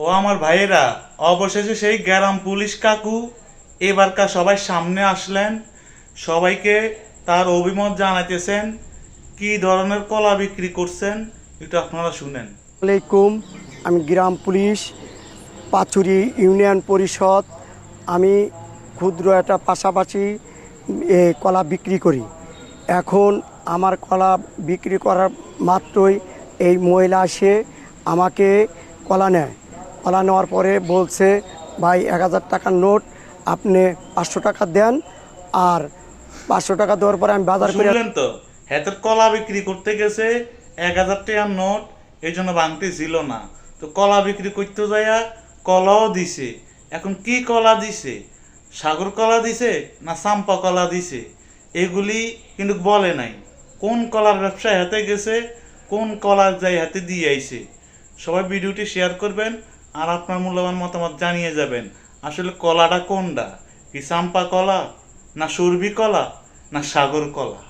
ও আমার ভাইয়েরা, অবশেষে সেই গ্রাম পুলিশ কাকু এবারকার সবাই সামনে আসলেন। সবাইকে তার অভিমত জানাইতেছেন, কি ধরনের কলা বিক্রি করছেন একটু আপনারা শুনেন। আলাইকুম, আমি গ্রাম পুলিশ পাচুরি ইউনিয়ন পরিষদ। আমি ক্ষুদ্র একটা পাশাপাশি কলা বিক্রি করি। এখন আমার কলা বিক্রি করার মাত্রই এই মহিলা এসে আমাকে কলা নেয়। কলা নেওয়ার পরে বলছে, ভাই 1000 টাকার নোট, আপনি 500 টাকা দেন। আর 500 টাকা দেওয়ার পরে আমি বাজার করে শুনলেন তো, হাতের কলা বিক্রি করতে গেছে 1000 টাকার নোট, এই জন্য ভাঙতে ছিল না। তো কলা বিক্রি করতে যাইয়া কলাও দিছে। এখন কি কলা দিছে, সাগর কলা দিছে না চাম্পা কলা দিছে, এগুলি কিন্তু বলে নাই। কোন কলার ব্যবসায় হাতে গেছে, কোন কলার যাই হাতে দিয়ে আইছে। সবাই ভিডিওটি শেয়ার করবেন আর আপনার মূল্যবান মতামত জানিয়ে যাবেন। আসলে কলাটা কোনটা, কি চাম্পা কলা না সুরভি কলা না সাগর কলা।